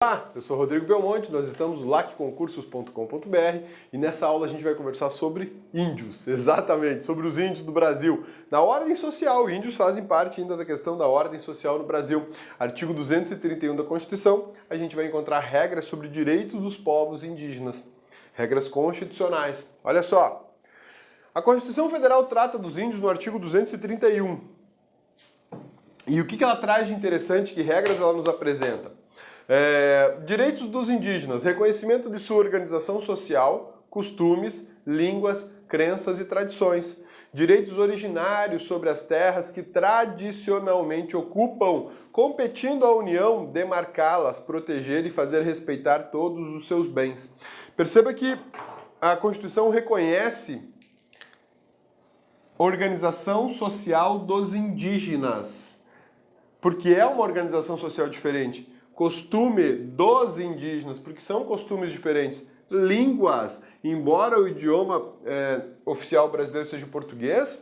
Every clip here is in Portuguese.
Olá, eu sou Rodrigo Belmonte, nós estamos no lacconcursos.com.br e nessa aula a gente vai conversar sobre índios, exatamente, sobre os índios do Brasil. Na ordem social, índios fazem parte ainda da questão da ordem social no Brasil. Artigo 231 da Constituição, a gente vai encontrar regras sobre direitos dos povos indígenas, regras constitucionais. Olha só, a Constituição Federal trata dos índios no artigo 231. E o que ela traz de interessante, que regras ela nos apresenta? Direitos dos indígenas, reconhecimento de sua organização social, costumes, línguas, crenças e tradições. Direitos originários sobre as terras que tradicionalmente ocupam, competindo à União demarcá-las, proteger e fazer respeitar todos os seus bens. Perceba que a Constituição reconhece a organização social dos indígenas, porque é uma organização social diferente. Costume dos indígenas, porque são costumes diferentes. Línguas, embora o idioma oficial brasileiro seja o português,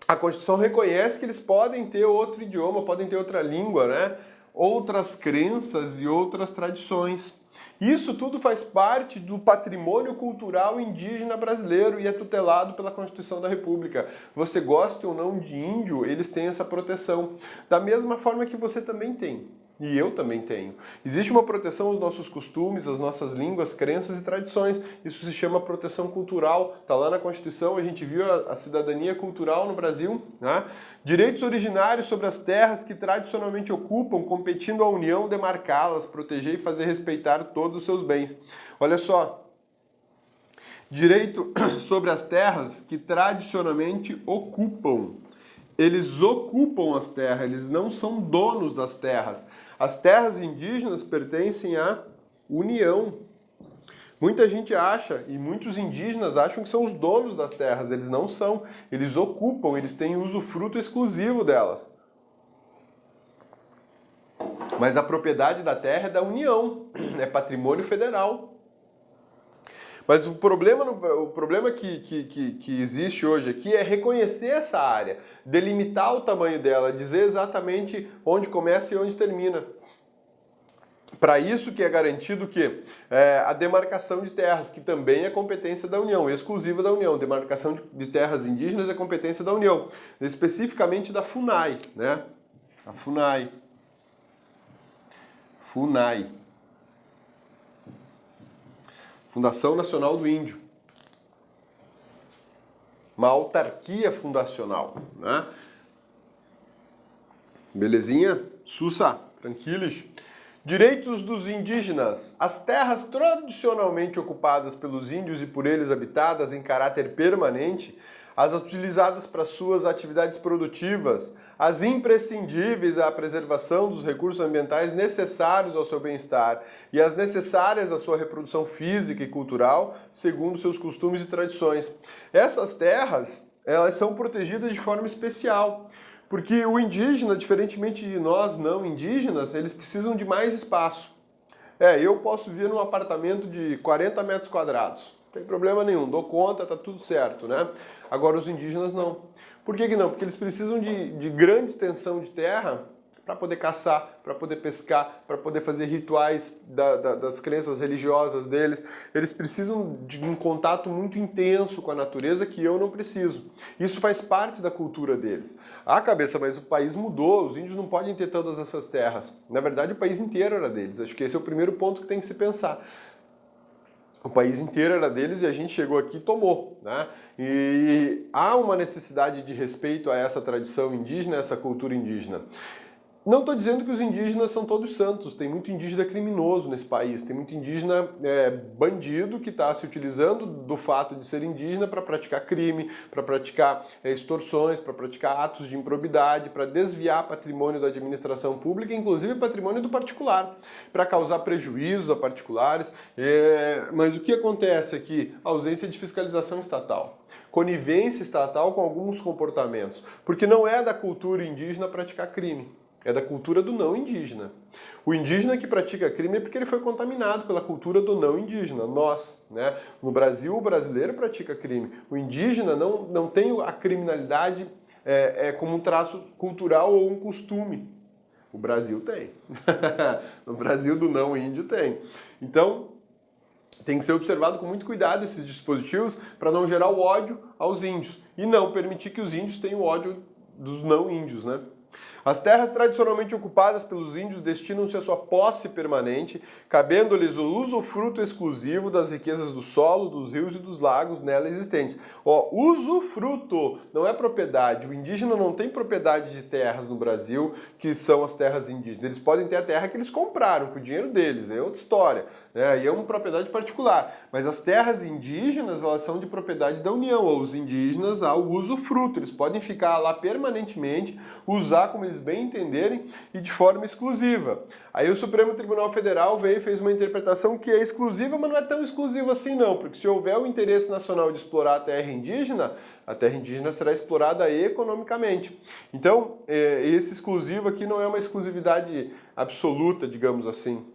a Constituição reconhece que eles podem ter outro idioma, podem ter outra língua, né? Outras crenças e outras tradições. Isso tudo faz parte do patrimônio cultural indígena brasileiro e é tutelado pela Constituição da República. Você goste ou não de índio, eles têm essa proteção. Da mesma forma que você também tem. E eu também tenho. Existe uma proteção aos nossos costumes, às nossas línguas, crenças e tradições. Isso se chama proteção cultural. Está lá na Constituição, a gente viu a cidadania cultural no Brasil. Né? Direitos originários sobre as terras que tradicionalmente ocupam, competindo à União demarcá-las, proteger e fazer respeitar todos os seus bens. Olha só. Direito sobre as terras que tradicionalmente ocupam. Eles ocupam as terras, eles não são donos das terras. As terras indígenas pertencem à União. Muita gente acha, e muitos indígenas acham que são os donos das terras. Eles não são. Eles ocupam, eles têm usufruto exclusivo delas. Mas a propriedade da terra é da União, é patrimônio federal. Mas o problema que existe hoje aqui é reconhecer essa área, delimitar o tamanho dela, dizer exatamente onde começa e onde termina. Para isso que é garantido que a demarcação de terras, que também é competência da União, exclusiva da União. Demarcação de terras indígenas é competência da União, especificamente da FUNAI, né? A FUNAI. FUNAI. Fundação Nacional do Índio. Uma autarquia fundacional, né? Belezinha? Sussa, tranquilos? Direitos dos indígenas. As terras tradicionalmente ocupadas pelos índios e por eles habitadas em caráter permanente, as utilizadas para suas atividades produtivas, as imprescindíveis à preservação dos recursos ambientais necessários ao seu bem-estar e as necessárias à sua reprodução física e cultural, segundo seus costumes e tradições. Essas terras, elas são protegidas de forma especial, porque o indígena, diferentemente de nós não indígenas, eles precisam de mais espaço. Eu posso vir num apartamento de 40 metros quadrados. Não tem problema nenhum, dou conta, tá tudo certo, né? Agora os indígenas não. Por que não? Porque eles precisam de grande extensão de terra para poder caçar, para poder pescar, para poder fazer rituais das crenças religiosas deles. Eles precisam de um contato muito intenso com a natureza que eu não preciso. Isso faz parte da cultura deles. Mas o país mudou, os índios não podem ter todas essas terras. Na verdade, o país inteiro era deles. Acho que esse é o primeiro ponto que tem que se pensar. O país inteiro era deles e a gente chegou aqui e tomou, né? E há uma necessidade de respeito a essa tradição indígena, a essa cultura indígena. Não estou dizendo que os indígenas são todos santos, tem muito indígena criminoso nesse país, tem muito indígena bandido que está se utilizando do fato de ser indígena para praticar crime, para praticar extorsões, para praticar atos de improbidade, para desviar patrimônio da administração pública, inclusive patrimônio do particular, para causar prejuízos a particulares. Mas o que acontece aqui? Ausência de fiscalização estatal. Conivência estatal com alguns comportamentos, porque não é da cultura indígena praticar crime. É da cultura do não indígena. O indígena que pratica crime é porque ele foi contaminado pela cultura do não indígena, nós, né? No Brasil, o brasileiro pratica crime. O indígena não tem a criminalidade como um traço cultural ou um costume. O Brasil tem. No Brasil do não índio tem. Então, tem que ser observado com muito cuidado esses dispositivos para não gerar o ódio aos índios e não permitir que os índios tenham ódio dos não índios, né? As terras tradicionalmente ocupadas pelos índios destinam-se à sua posse permanente, cabendo-lhes o usufruto exclusivo das riquezas do solo, dos rios e dos lagos nela existentes. Ó, usufruto, não é propriedade. O indígena não tem propriedade de terras no Brasil, que são as terras indígenas. Eles podem ter a terra que eles compraram com o dinheiro deles, é outra história. Aí é uma propriedade particular. Mas as terras indígenas, elas são de propriedade da União, ou os indígenas ao usufruto. Eles podem ficar lá permanentemente, usar como eles bem entenderem e de forma exclusiva. Aí o Supremo Tribunal Federal veio e fez uma interpretação que é exclusiva, mas não é tão exclusiva assim não, porque se houver o interesse nacional de explorar a terra indígena será explorada economicamente. Então, esse exclusivo aqui não é uma exclusividade absoluta, digamos assim.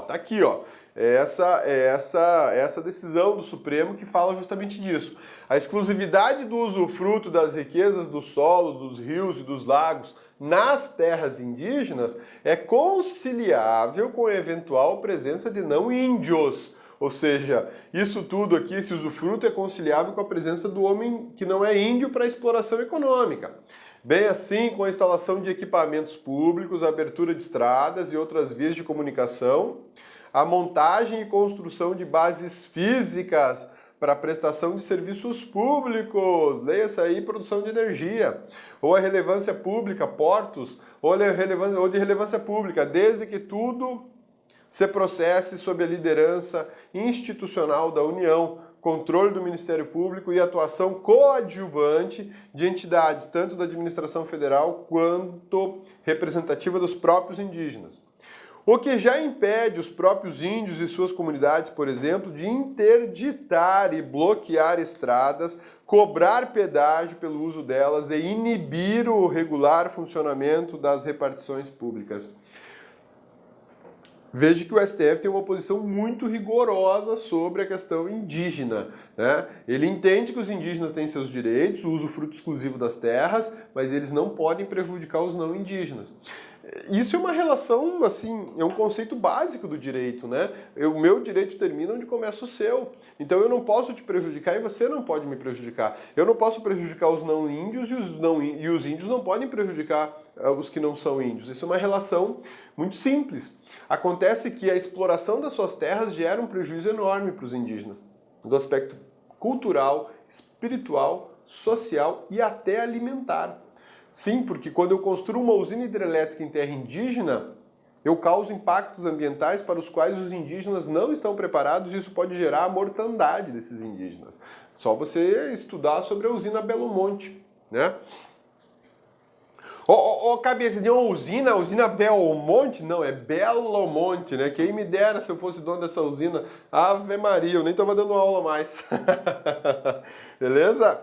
Tá aqui, ó. Essa decisão do Supremo que fala justamente disso. A exclusividade do usufruto das riquezas do solo, dos rios e dos lagos nas terras indígenas é conciliável com a eventual presença de não índios. Ou seja, isso tudo aqui, esse usufruto é conciliável com a presença do homem que não é índio para exploração econômica. Bem assim com a instalação de equipamentos públicos, a abertura de estradas e outras vias de comunicação, a montagem e construção de bases físicas para a prestação de serviços públicos, leia-se aí produção de energia, ou a relevância pública, portos, ou de relevância pública, desde que tudo se processe sob a liderança institucional da União, controle do Ministério Público e atuação coadjuvante de entidades, tanto da administração federal quanto representativa dos próprios indígenas. O que já impede os próprios índios e suas comunidades, por exemplo, de interditar e bloquear estradas, cobrar pedágio pelo uso delas e inibir o regular funcionamento das repartições públicas. Veja que o STF tem uma posição muito rigorosa sobre a questão indígena, né? Ele entende que os indígenas têm seus direitos, o usufruto exclusivo das terras, mas eles não podem prejudicar os não indígenas. Isso é uma relação, assim, é um conceito básico do direito, né? O meu direito termina onde começa o seu. Então eu não posso te prejudicar e você não pode me prejudicar. Eu não posso prejudicar os não índios e os índios não podem prejudicar os que não são índios. Isso é uma relação muito simples. Acontece que a exploração das suas terras gera um prejuízo enorme para os indígenas, do aspecto cultural, espiritual, social e até alimentar. Sim, porque quando eu construo uma usina hidrelétrica em terra indígena, eu causo impactos ambientais para os quais os indígenas não estão preparados e isso pode gerar a mortandade desses indígenas. Só você estudar sobre a usina Belo Monte, né? Cabeça, de uma usina, a usina Belmonte? Não, é Belo Monte, né? Quem me dera se eu fosse dono dessa usina. Ave Maria, eu nem estava dando aula mais. Beleza?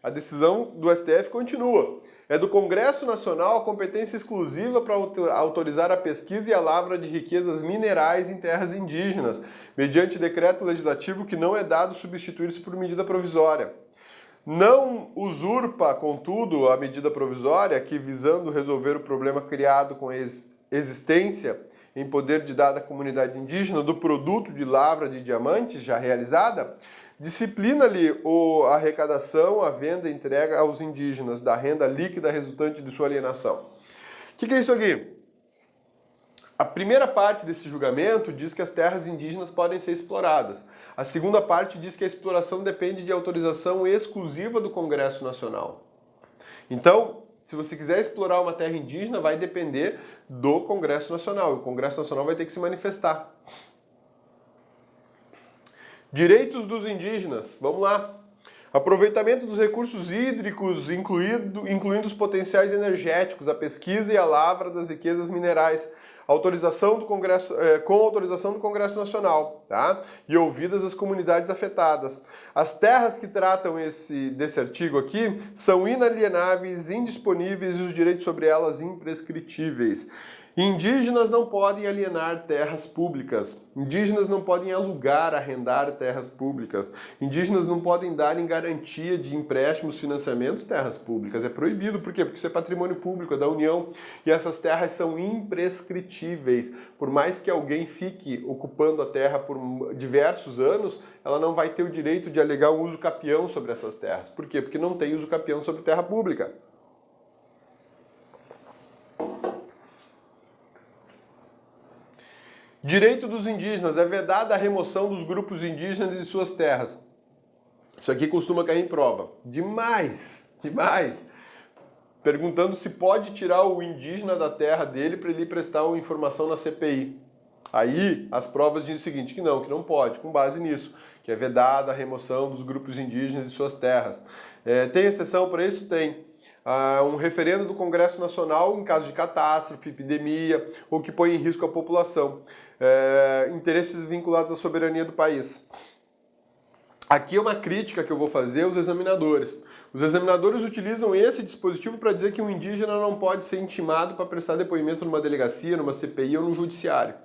A decisão do STF continua. É do Congresso Nacional a competência exclusiva para autorizar a pesquisa e a lavra de riquezas minerais em terras indígenas, mediante decreto legislativo que não é dado substituir-se por medida provisória. Não usurpa, contudo, a medida provisória que, visando resolver o problema criado com a existência em poder de dada comunidade indígena do produto de lavra de diamantes já realizada, disciplina-lhe a arrecadação, a venda e entrega aos indígenas da renda líquida resultante de sua alienação. O que é isso aqui? A primeira parte desse julgamento diz que as terras indígenas podem ser exploradas. A segunda parte diz que a exploração depende de autorização exclusiva do Congresso Nacional. Então, se você quiser explorar uma terra indígena, vai depender do Congresso Nacional. O Congresso Nacional vai ter que se manifestar. Direitos dos indígenas, vamos lá. Aproveitamento dos recursos hídricos, incluindo os potenciais energéticos, a pesquisa e a lavra das riquezas minerais. Autorização do Congresso, com autorização do Congresso Nacional, tá? E ouvidas as comunidades afetadas. As terras que tratam desse artigo aqui são inalienáveis, indisponíveis e os direitos sobre elas imprescritíveis. Indígenas não podem alienar terras públicas. Indígenas não podem alugar, arrendar terras públicas. Indígenas não podem dar em garantia de empréstimos, financiamentos, terras públicas. É proibido. Por quê? Porque isso é patrimônio público, é da União. E essas terras são imprescritíveis. Por mais que alguém fique ocupando a terra por diversos anos, ela não vai ter o direito de alegar um uso capião sobre essas terras. Por quê? Porque não tem uso capião sobre terra pública. Direito dos indígenas. É vedada a remoção dos grupos indígenas de suas terras. Isso aqui costuma cair em prova. Demais, demais. Perguntando se pode tirar o indígena da terra dele para ele prestar uma informação na CPI. Aí as provas dizem o seguinte, que não pode, com base nisso, que é vedada a remoção dos grupos indígenas de suas terras. Tem exceção para isso? Tem. Um referendo do Congresso Nacional em caso de catástrofe, epidemia ou que põe em risco a população. Interesses vinculados à soberania do país. Aqui é uma crítica que eu vou fazer aos examinadores. Os examinadores utilizam esse dispositivo para dizer que um indígena não pode ser intimado para prestar depoimento numa delegacia, numa CPI ou num judiciário,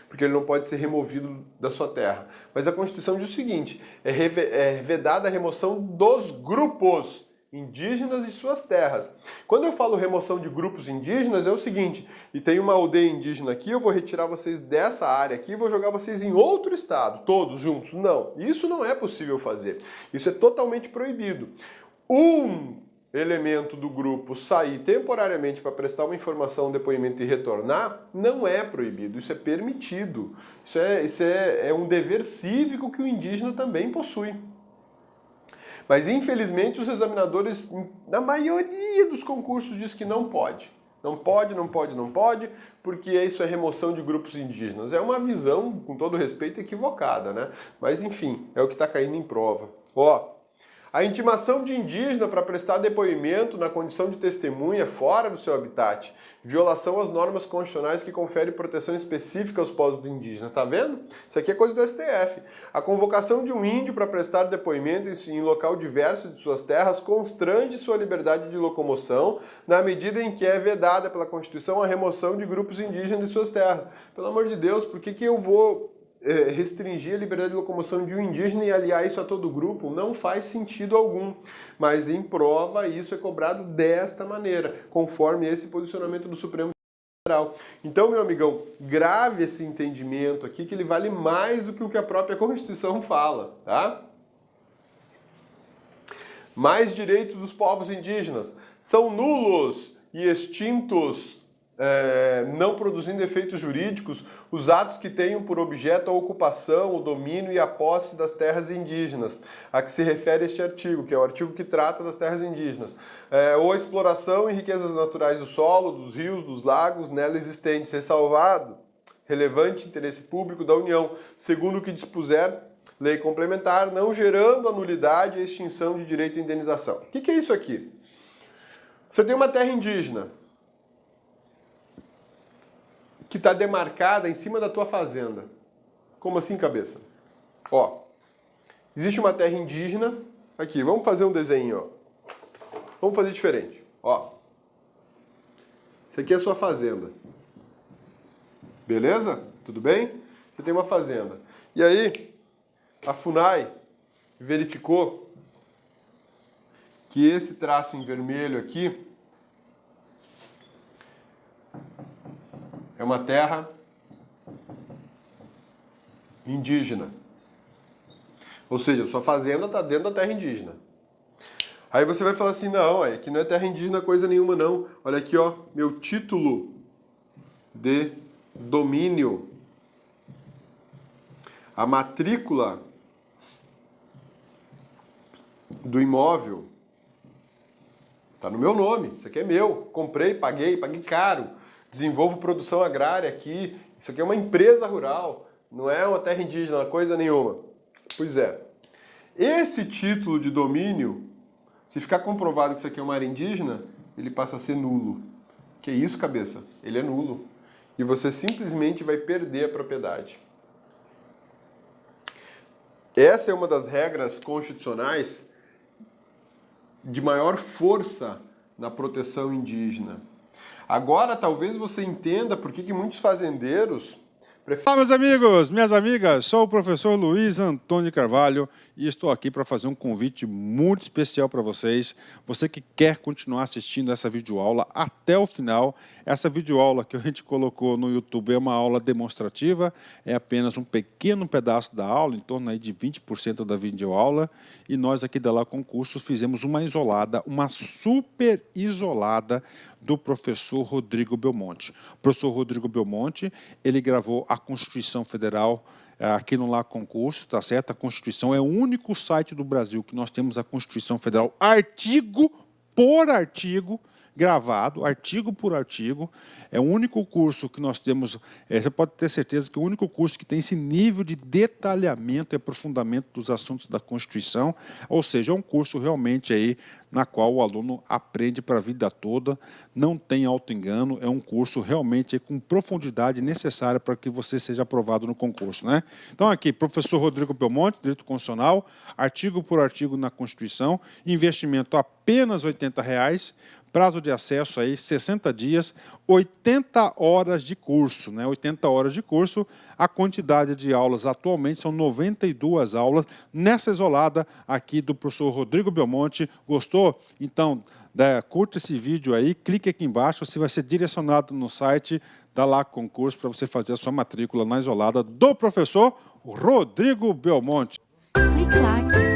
porque ele não pode ser removido da sua terra. Mas a Constituição diz o seguinte, é vedada a remoção dos grupos indígenas de suas terras. Quando eu falo remoção de grupos indígenas, é o seguinte, e tem uma aldeia indígena aqui, eu vou retirar vocês dessa área aqui e vou jogar vocês em outro estado, todos juntos. Não, isso não é possível fazer. Isso é totalmente proibido. Um elemento do grupo sair temporariamente para prestar uma informação, um depoimento e retornar, não é proibido, isso é permitido. Isso é um dever cívico que o indígena também possui. Mas, infelizmente, os examinadores, na maioria dos concursos, diz que não pode. Não pode, porque isso é remoção de grupos indígenas. É uma visão, com todo respeito, equivocada, né? Mas, enfim, é o que está caindo em prova. A intimação de indígena para prestar depoimento na condição de testemunha fora do seu habitat, violação às normas constitucionais que conferem proteção específica aos povos indígenas, tá vendo? Isso aqui é coisa do STF. A convocação de um índio para prestar depoimento em local diverso de suas terras constrange sua liberdade de locomoção na medida em que é vedada pela Constituição a remoção de grupos indígenas de suas terras. Pelo amor de Deus, por que eu vou restringir a liberdade de locomoção de um indígena e aliar isso a todo o grupo? Não faz sentido algum. Mas em prova isso é cobrado desta maneira, conforme esse posicionamento do Supremo Tribunal Federal. Então, meu amigão, grave esse entendimento aqui que ele vale mais do que o que a própria Constituição fala, tá? Mais direitos dos povos indígenas. São nulos e extintos, não produzindo efeitos jurídicos, os atos que tenham por objeto a ocupação, o domínio e a posse das terras indígenas, a que se refere este artigo, que é o artigo que trata das terras indígenas, ou a exploração e riquezas naturais do solo, dos rios, dos lagos, nela existentes, ressalvado relevante interesse público da União, segundo o que dispuser lei complementar, não gerando a nulidade e extinção de direito à indenização. O que é isso aqui? Você tem uma terra indígena que está demarcada em cima da tua fazenda. Como assim, cabeça? Existe uma terra indígena. Aqui, vamos fazer um desenho, Vamos fazer diferente. Isso aqui é a sua fazenda. Beleza? Tudo bem? Você tem uma fazenda. E aí, a FUNAI verificou que esse traço em vermelho aqui é uma terra indígena. Ou seja, sua fazenda está dentro da terra indígena. Aí você vai falar assim, não, aqui não é terra indígena coisa nenhuma não. Olha aqui, meu título de domínio. A matrícula do imóvel está no meu nome. Isso aqui é meu. Comprei, paguei caro. Desenvolvo produção agrária aqui. Isso aqui é uma empresa rural. Não é uma terra indígena, coisa nenhuma. Pois é. Esse título de domínio, se ficar comprovado que isso aqui é uma área indígena, ele passa a ser nulo. Que isso, cabeça? Ele é nulo. E você simplesmente vai perder a propriedade. Essa é uma das regras constitucionais de maior força na proteção indígena. Agora, talvez você entenda por que muitos fazendeiros Olá, meus amigos, minhas amigas, sou o professor Luiz Antônio de Carvalho e estou aqui para fazer um convite muito especial para vocês. Você que quer continuar assistindo essa videoaula até o final. Essa videoaula que a gente colocou no YouTube é uma aula demonstrativa, é apenas um pequeno pedaço da aula, em torno aí de 20% da videoaula. E nós aqui da La Concursos fizemos uma isolada, uma super isolada do professor Rodrigo Belmonte. O professor Rodrigo Belmonte, ele gravou a Constituição Federal aqui no La Concursos, tá certo? A Constituição é o único site do Brasil que nós temos a Constituição Federal artigo por artigo, gravado, artigo por artigo. É o único curso que nós temos, você pode ter certeza que é o único curso que tem esse nível de detalhamento e aprofundamento dos assuntos da Constituição, ou seja, é um curso realmente aí na qual o aluno aprende para a vida toda, não tem auto-engano, é um curso realmente com profundidade necessária para que você seja aprovado no concurso, né? Então aqui, professor Rodrigo Belmonte, Direito Constitucional, artigo por artigo na Constituição, investimento apenas R$ 80, prazo de acesso aí 60 dias, 80 horas de curso, né? 80 horas de curso, a quantidade de aulas atualmente são 92 aulas, nessa isolada aqui do professor Rodrigo Belmonte. Gostou? Então, curta esse vídeo aí, clique aqui embaixo, você vai ser direcionado no site da La Concursos para você fazer a sua matrícula na isolada do professor Rodrigo Belmonte. Clique lá.